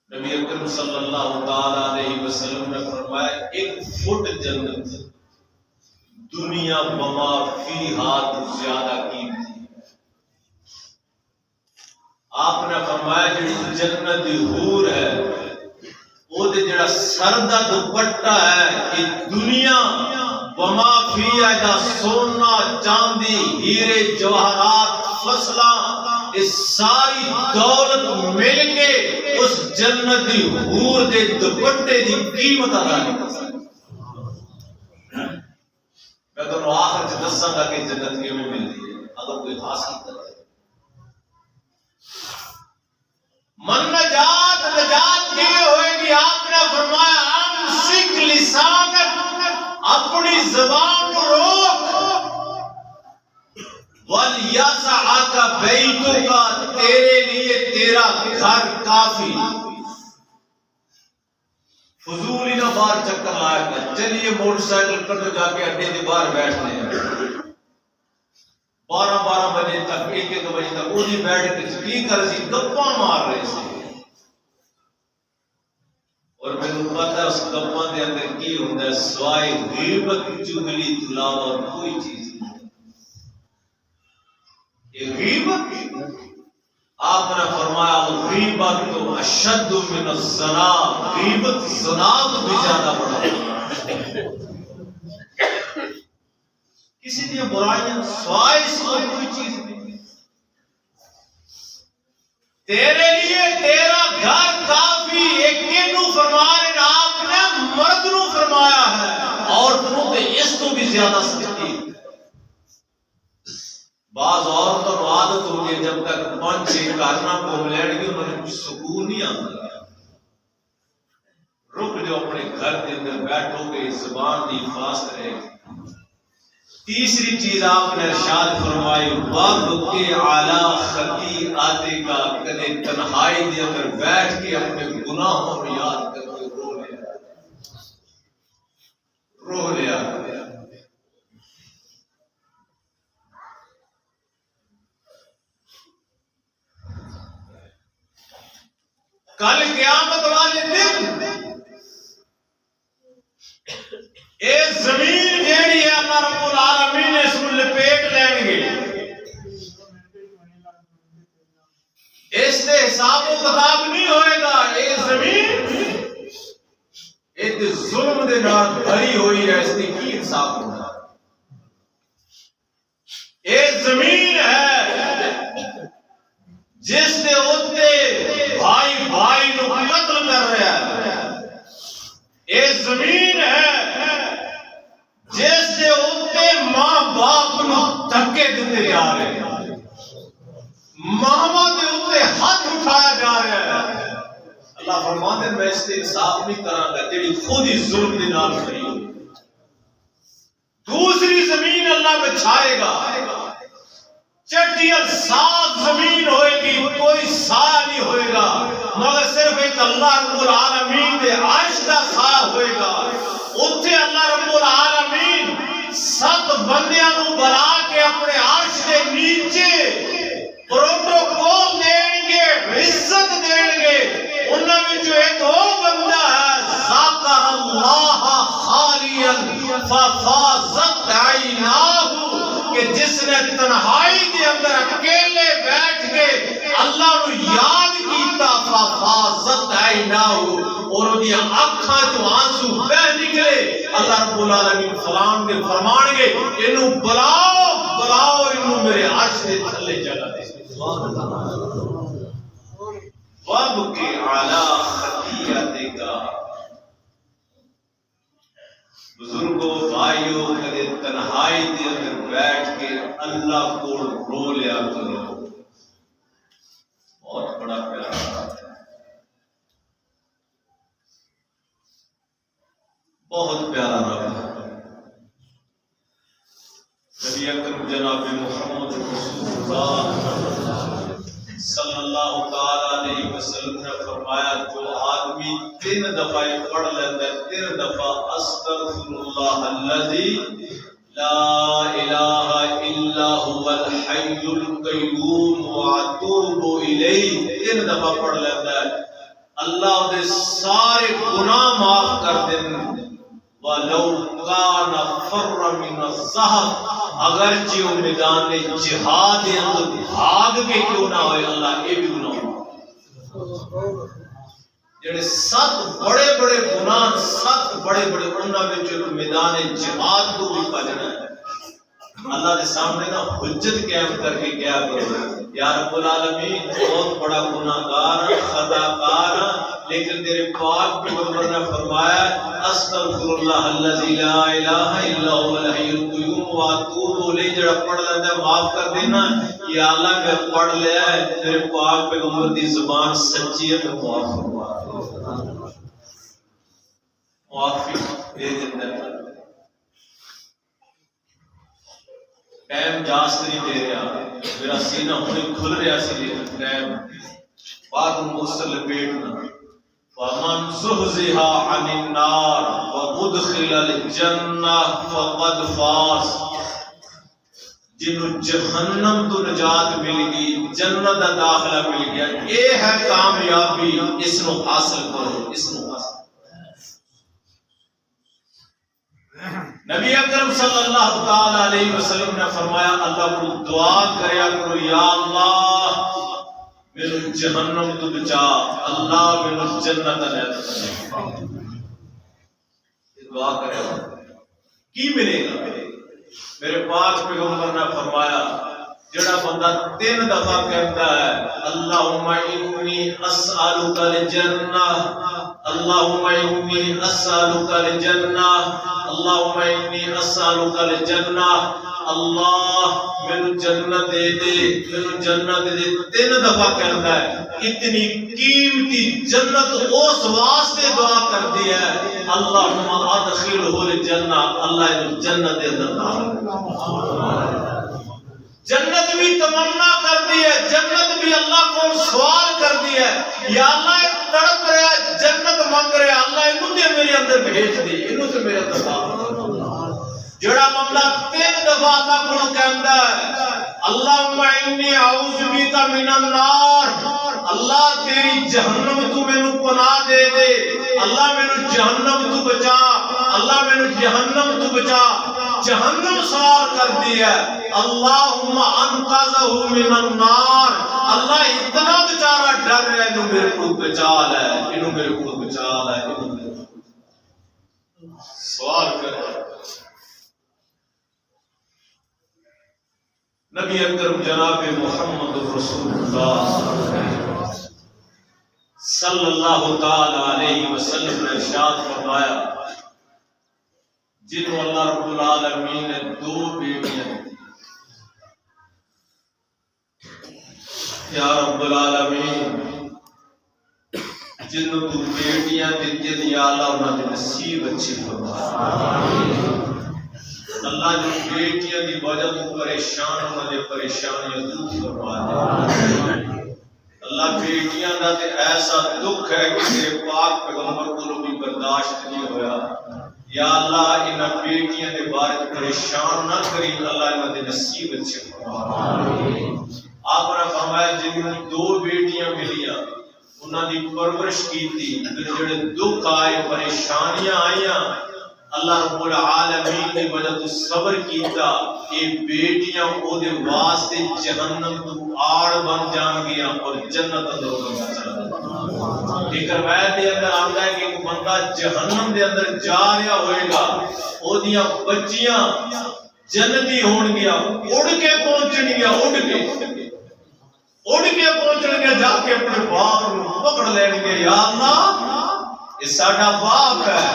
نبی اکرم صلی اللہ تعالی علیہ وسلم نے فرمایا ایک فٹ جنت دنیا بما فیہا زیادہ قیمتی ہے. آپ نے فرمایا جڑی جنت دی حور ہے وہ دے جڑا سر دا دوپٹہ ہے کہ دنیا وما فیہا دا سونا چاندی ہیرے جواہرات فصلاں اس ساری دولت مل کے اس جنت دی حور دے دوپٹے دی قیمت ادا نہیں کر سکتی. میں تو آخر چ دساں گا کہ جنت کیوں ملتی ہے اگر کوئی حاصل کرے. من نجات کیوں ہوئے گی؟ آپ نے فرمایا امسک لسانک، اپنی زبان کو روک. وَلْيَسْعَكَ بَيْتُكَ، تیرے لیے تیرا گھر کافی. فضول ہی نہ باہر چکر لایا کر. چلیے موٹر سائیکل پر جا کے اڈے کے باہر بیٹھنے ہیں 12 بجے تک 1 بجے تک وہی بیٹھ کے کی کر سی گپاں مار رہے سے. اور میں نے پتا اس گپاں دے اندر کی ہوندا ہے سوائے غیبت چغلی تلاوت اور کوئی چیز نہیں. یہ غیبت آپ نے فرمایا غیبت تو اشد من الزنا، غیبت زنا تو بھی زیادہ بڑا ہے. کسی دی برائیاں سوائے اس کو کوئی چیز نہیں. تیرے لیے تیرا گھر کافی. ایک کنو فرما رہے آپ نے مرد نو فرمایا ہے، عورتوں تے اس تو بھی زیادہ سختی. بعض عورتوں کو عادت ہو گئی جب تک 5-6 کارنا کو لین گے انہوں نے کچھ سکون نہیں آتا. رک جو اپنے گھر کے اندر بیٹھو گے زبان کی حفاظت رہے گی. تیسری چیز آپ نے ارشاد فرمائی وَبْكِ عَلَىٰ خَطِیئَتِکَ، کدے تنہائی دے اندر بیٹھ کے اپنے گناہوں کو یاد کر کے رو لیا. کل قیامت والے دن اے زمین جیڑی ہے اللہ رب العالمین اس کو لپیٹ لیں گے. اس سے حساب و کتاب نہیں ہوئے گا. اے زمین ایک ظلم دے نال بھری ہوئی ہے، اس کی کی انصاف ہوگا. اے زمین ہے جس نے اوتے بھائی بھائی نو قتل کر رہا ہے. اے زمین ہے جس نے اوتے ماں باپ نو دھکے دیتے جا رہے ہیں، ماں دے اوتے ہاتھ اٹھایا جا رہا ہے. اللہ فرماتے ہیں میں اس سے انصاف نہیں کراں گا جڑی خود ہی ظلم دے نال کھڑی ہوئی. دوسری زمین اللہ بچھائے گا، چٹیاں صاف زمین ہوئے گی، کوئی سایہ نہیں ہوئے گا مگر صرف ایک اللہ رب العالمین دے عرش دا سایہ ہوئے گا. اتھے اللہ رب العالمین 7 بندیاں نو بلا کے اپنے عرش دے نیچے پروٹوکول دیں گے، عزت دیں گے. انہاں وچوں ایک وہ بندہ ہے ذاکر اللہ ففاضت عیناہ کہ جس نے تنہائی دے اندر اکیلے بیٹھ کے اللہ نو یاد کیتا ففاضت عیناہ اور اودیاں اکھاں چوں آنسو بہ نکلے اللہ رب العالمین سلام کے فرمان گے اینو بلاؤ بلاؤ اینو میرے عرش دے تھلے جگہ دے سبحان اللہ وَابْكِ عَلَىٰ خَطِيئَتِكَ بزرگوں بھائیوں کدے تنہائی دے اندر بیٹھ کے اللہ کو رو لیا کرو بہت بڑا پیارا بات ہے بہت پیارا رب ہے نبی اکرم جناب محمد رسول اللہ صلی اللہ تعالی علیہ وسلم نے فرمایا جو آدمی 3 دفعہ پڑھ لیتا ہے 3 دفعہ استغفر اللہ الذی لا الہ الا هو الحی القیوم واتوب الیہ 3 دفعہ پڑھ لیتا ہے اللہ دے سارے گناہ معاف کر دیں وَلَوْ كَانَ فَرَّ مِنَ الزَّهَرِ اگرچہ وہ میدان جہاد اندر بھاگ کے کیوں نہ ہوئے اللہ یہ بھی گناہ ہو جڑے 7 بڑے بڑے گناہ 7 بڑے بڑے انہاں وچ میدان جہاد تو بھی بچنا ہے اللہ کے سامنے نا حجت قائم کر کے کیا کرو یا رب العالمین بہت بڑا گناہگار خطا کار لیکن تیرے پاک پیغمبر نے فرمایا استغفر اللہ الذی لا الہ الا هو الحی القیوم واتوب الیہ جڑا پڑھ لیتا ہے معاف کر دینا یا اللہ میں پڑھ لیا ہے تیرے پاک پیغمبر دی زبان سچی ہے تو معاف فرما معافی دے دیتا ہے ٹائم جاست نہیں دے رہا میرا سینہ ہونے کھل رہا سی لیکن ٹائم بعد مستر لپیٹنا فَمَنْ زُحْزِحَ عَنِ النَّارِ وَأُدْخِلَ الْجَنَّةَ فَقَدْ فَازَ جنہوں جہنم تو نجات مل گئی جنت دا داخلہ مل گیا یہ ہے کامیابی اس نو حاصل کرو اس نو حاصل نبی اکرم صلی اللہ تعالی علیہ وسلم نے فرمایا اللہ کو دعا کریا کرو یا اللہ میرے جہنم تو بچا اللہ میرے جنت لے دعا کریا کی ملے گا میرے پاک پیغمبر نے فرمایا جڑا بندہ 3 دفعہ کہتا ہے اللہم انی اسألک الجنہ اللہم انی اسألک الجنہ اللہم انی اسألک الجنہ اللہ میرے جنت دے دے میرے جنت دے 3 دفعہ کہتا ہے اتنی قیمتی جنت اس واسطے دعا کر دی ہے اللہم ادخلہ الجنہ اللہ جنت دے اندر جنت بھی تمنا کر دی ہے جنت بھی اللہ کو سوال کر دی ہے یا اللہ ایک تڑپ رہا ہے جنت مانگ رہا ہے اللہ انہوں نے میرے اندر بھیج دی انہوں سے میرے اندر جڑا بندہ 3 دفعہ اللہ کو کہتا ہے اللہم انی اعوذ بک من النار اللہ تیری جہنم تو میں پناہ دے دے اللہ میں جہنم تو بچا اللہ میں جہنم تو بچا جہنم سوال کر دی ہے اللہم انقذہ من النار اللہ اتنا بچارہ ڈر رہا ہے انہوں میرے کو بچا لے انہوں میرے کو بچا لے سوال کر رہا ہے نبی اکرم جناب محمد رسول اللہ صلی اللہ تعالی علیہ وسلم نے ارشاد فرمایا جنہوں اللہ رب العالمین نے 2 بیٹیاں یا رب العالمین جنہوں تو بیٹیاں دیتے یا اللہ انہوں نے نصیب اچھی فرما اللہ جو بیٹیاں دی وجہ تو پریشان انہوں نے پریشانیاں دور فرما دے اللہ بیٹیاں دا تے ایسا دکھ ہے کہ تیرے پاک پیغمبر کو بھی برداشت نہیں ہویا یا اللہ انہاں بیٹیاں دے بارے پریشان نہ کری اللہ انہاں دے نصیب اچھے فرما آپ نے فرمایا جنہوں 2 بیٹیاں ملیاں انہاں دی پرورش کی تھی جڑے دکھ آئے پریشانیاں آئیاں اللہ رب العالمین نے وجہ تو صبر کیتا کہ بیٹیاں او دے واسطے جہنم تو آڑ بن جان گیا اور جنت اندر بن جان. ایک روایت دے اندر آتا ہے کہ ایک بندہ جہنم دے اندر جا رہا ہوئے گا، او دیاں بچیاں جنتی ہون گیا، اڑ کے پہنچن گیا، اڑ کے پہنچن گیا، جا کے اپنے باپ کو پکڑ لین گے. یا اللہ یہ ساڈا باپ ہے،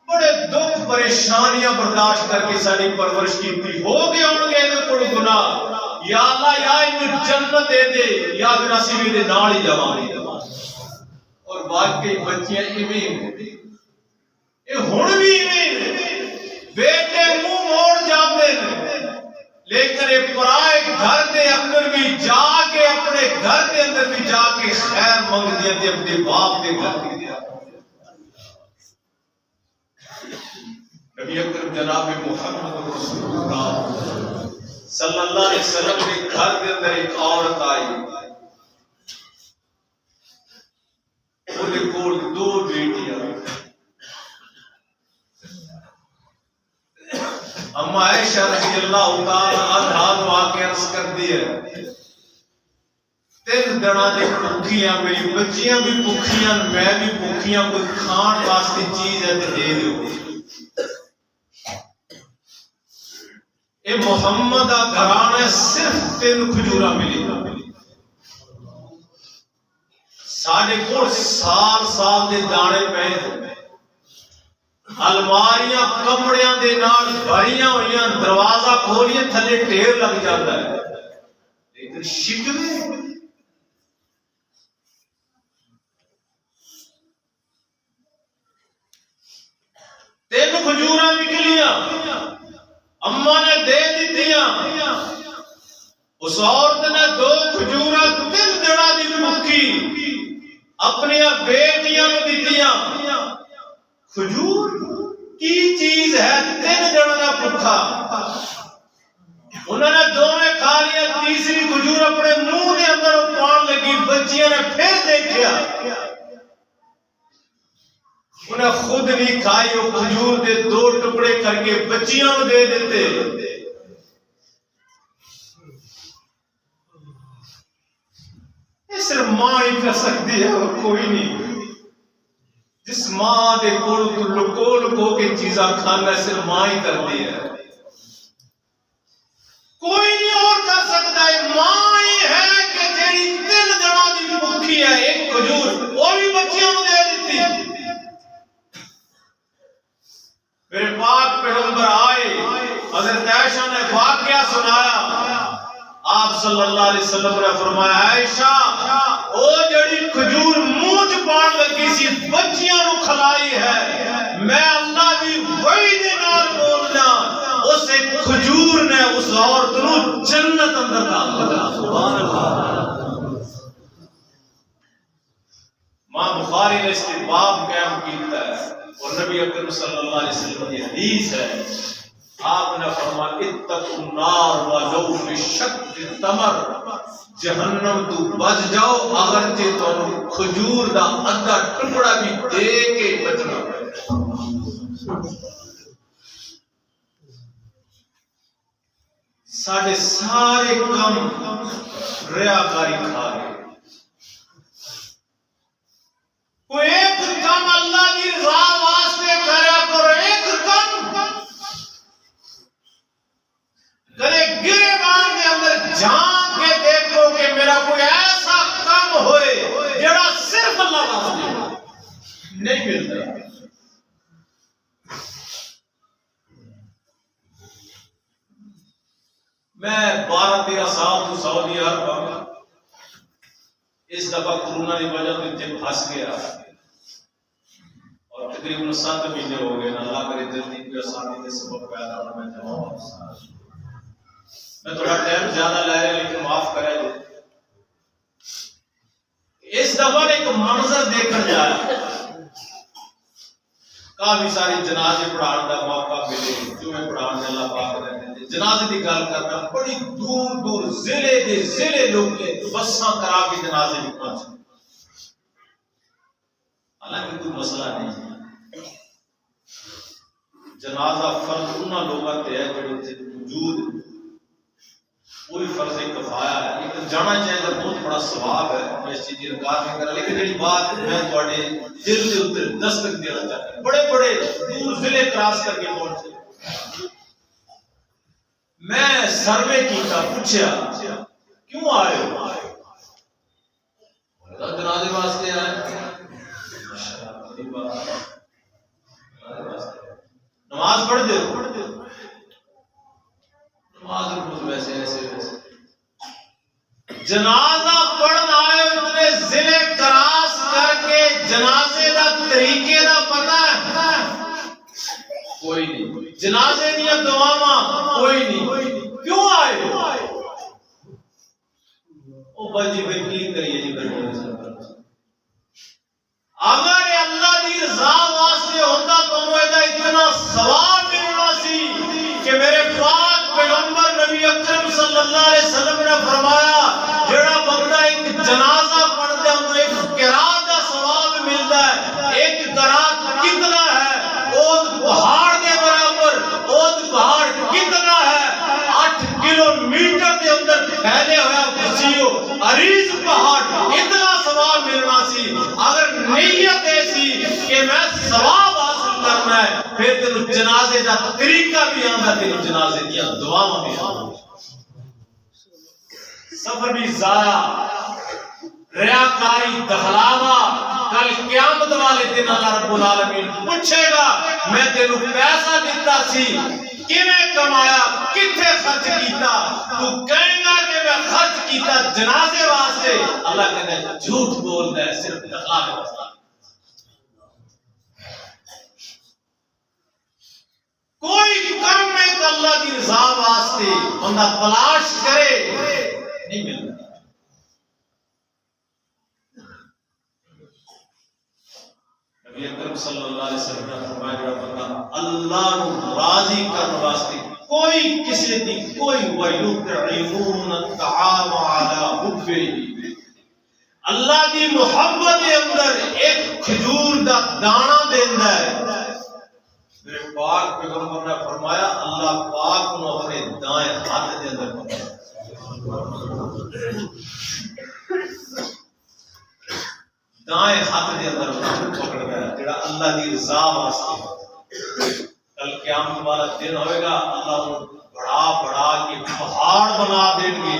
بڑے دکھ پریشانیاں برداشت کر کے ساری پرورش کی ہو گئے ہون گے تے کوئی گناہ، یا اللہ یا انہوں جنت دے دے یا پھر اسی بھی دے نال ہی جاواں. اور واقعی بچیاں ایویں اے ہن بھی ایویں بیٹے منہ موڑ جاندے نے، لیکن یہ پرائے گھر دے اندر بھی جا کے اپنے گھر دے اندر بھی جا کے خیر منگ دیا تے اپنے باپ دے گھر دے دیا. نبی اکرم جناب محمد رسول اللہ صلی اللہ علیہ وسلم کے گھر کے اندر ایک عورت آئی، ان کو دو بیٹیاں، اما عائشہ رضی اللہ تعالی عنہا آ کے عرض کر دی ہے 3 دنوں دے بھوکیاں، میری بچیاں بھی بھوکیاں، میں بھی بھوکیاں، کوئی کھان واسطے چیز ہے تے دے دیو. اے محمد دا گھرانا صرف 3 کھجوراں ملی، ساڈے کول سال دے دانے پے، الماریاں کپڑیاں دے نال بھریاں ہوئیاں، دروازہ کھولیے تھلے ڈھیر لگ جاتا ہے، لیکن شکوے 3 کھجوراں نکلیاں، اماں نے دے دتیاں، اس عورت نے 2 کھجوراں 3 دنوں دی بھوکی اپنی بیٹیاں نوں دتیاں. کھجور کی چیز ہے، 3 دنوں دا بھوکا، انہوں نے دونوں کھا لیا، تیسری کھجور اپنے منہ دے اندر پان لگی، بچیاں نے پھر دیکھا، انہیں خود نہیں کھائی، وہ کھجور دے 2 ٹکڑے کر کے بچیاں کو دے دیتے. یہ صرف ماں ہی کر سکتی ہے اور کوئی نہیں. جس ماں دے کول تو لکو کے چیزاں کھانا صرف ماں ہی کرتی ہے، کوئی نہیں اور کر سکتا ہے. ماں ہی ہے کہ جیڑی 3 دنوں دی بھوکی ہے، 1 کھجور وہ بھی بچیاں کو دے دیتی. میرے پاک پیغمبر آئے، حضرت عائشہ نے واقعہ سنایا، آپ صلی اللہ علیہ وسلم نے فرمایا عائشہ او جڑی کھجور منہ چ پان لگی سی بچیاں نو کھلائی ہے، میں اللہ دی وحی دے نال بولنا اس کھجور نے اس عورت نو جنت اندر داخل کیا. سبحان اللہ. ماں بخاری نے اس کے باب قائم کیتا ہے اور نبی اکرم صلی اللہ علیہ وسلم کی حدیث ہے، آپ نے فرمایا اتقوا النار ولو بشق التمر، جہنم تو بچ جاؤ اگرچہ تانوں کھجور دا ادھا ٹکڑا بھی دے کے بچنا پڑے. ساڈے سارے کم ریاکاری کھا رہے، کوئی ایک کام اللہ کی رضا واسطے کریا کرو، ایک کام کرے گریبان کے اندر جھانک کے دیکھو کہ میرا کوئی ایسا کام ہوئے جڑا صرف اللہ واسطے نہیں ملتا. میں 12-13 سال تو سعودی عرب ہوں، اس دفعہ کورونا کی وجہ سے اتنے پھنس گیا اور تقریباً 7 مہینے ہو گئے. اللہ کرے جلدی کوئی آسانی کے سبب پیدا ہونا میں جاؤں. میں تھوڑا ٹائم زیادہ لے رہا لیکن معاف کرے دو. اس دفعہ ایک منظر دیکھنے جایا، کافی ساری جنازے پڑھانے کا موقع ملے، جمعے پڑھانے اللہ پاک نے جنازے کی گل کرنا، بڑی دور دور ضلع لوگ بساں کرا کے جنازے بھی پہنچے. حالانکہ کوئی مسئلہ نہیں ہے، جنازہ فرض انہاں لوگاں تے ہے جڑے اتنے موجود، کوئی فرض کفایہ ہے، لیکن جانا چاہیے بہت بڑا ثواب ہے، میں اس چیز کی انکار نہیں کر رہا، لیکن جڑی بات میں تھوڑے دل کے اوپر دستک دینا چاہتا ہوں، بڑے بڑے دور ضلع کراس کر کے پہنچے، میں سروے کیتا، پوچھا کیوں آئے ہو؟ جنازے واسطے آئے، نماز پڑھ دے، نماز روز ویسے ایسے ویسے جنازہ پڑھنا آئے، اتنے ضلع کراس کر کے جنازے دا طریقے دا پتہ ہے کوئی نہیں، جنازے دیا دعاواں کوئی نہیں، کیوں آئے ہو؟ او بجی بھائی کی کریے جی بیٹھے اگر اللہ دی رضا واسطے ہوتا تو انہوں اتنا ثواب ملنا سی کہ میرے پاک پیغمبر نبی اکرم صلی اللہ علیہ وسلم نے فرمایا جڑا بندہ ایک جنازہ پڑھتا ہے انہوں ایک قرات کا ثواب ملتا ہے، ایک قرات کتنا ہے؟ اود پہاڑ کے برابر، اود پہاڑ کتنا ہے؟ 8 کلومیٹر کے اندر پھیلے ہوا وسیع عریض پہاڑ، اتنا ثواب ملنا سی۔ اگر نیت ایسی کہ میں ثواب حاصل کرنا ہے پھر تینوں جنازے کا طریقہ بھی آندا، تینوں جنازے دیا دعاواں بھی آندا، سفر بھی ضائع، ریاکاری، دخلاوا، کل قیامت والے دن اللہ رب العالمین پوچھے گا میں تینوں پیسہ دیتا سی کیویں کمایا، کتھے خرچ کیتا؟ تو کہے گا کہ میں خرچ کیتا جنازے واسطے، اللہ کہتا ہے جھوٹ بولتا ہے، صرف دخلاوے واسطے۔ کوئی کم ایک اللہ کی رضا واسطے بندہ تلاش کرے نہیں ملتا۔ نبی اکرم صلی اللہ علیہ وسلم نے فرمایا جڑا بندہ اللہ نو راضی کرنے واسطے کوئی کسی دی کوئی وَيُطْعِمُونَ الطَّعَامَ عَلَى حُبِّهِ، اللہ دی محبت کے اندر ایک کھجور دا دانہ دیندا ہے، میرے پاک پیغمبر نے فرمایا اللہ پاک کو اپنے دائیں ہاتھ دے اندر دائیں ہاتھ دے اندر پکڑ گیا جڑا اللہ دی رضا واسطے۔ کل قیامت والا دن ہوئے گا، اللہ بڑا بڑا کے پہاڑ بنا دیں گے،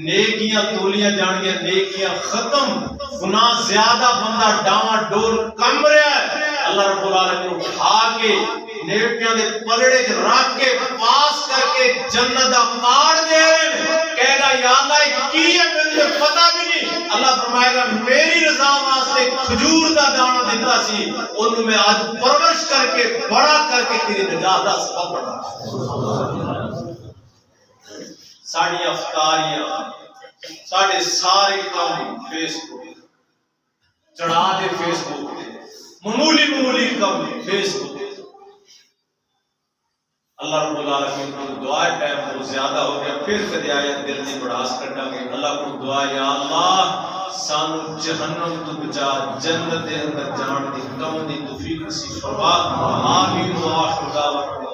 نیکیاں تولیاں جان گیا، نیکیاں ختم، گناہ زیادہ، بندہ ڈاواں ڈول کم رہا ہے، اللہ رب العالمین اٹھا کے نیکیاں دے پلڑے چ رکھ کے پاس کر کے جنت دا پہاڑ دے کہے گا یا اللہ کی ہے مجھے پتہ بھی نہیں، اللہ فرمائے گا میری رضا واسطے کھجور دا دانہ دیتا سی، انہوں میں آج پرورش کر کے بڑا کر کے تیری نجات دا سبب بنا۔ ساڑی افطاریاں، ساڑے سارے کام فیس بک چڑھا دے، فیس بک معمولی کام فیس بک۔ اللہ رب العالمین کو دعا ٹائم بہت زیادہ ہو گیا، پھر کدی آیا دل کی بڑاس کٹا گے، اللہ کو دعا یا اللہ سانو جہنم تو بچا، جنت دے اندر جان دی کم دی توفیق نصیب فرما، آمین و آخر دعوانا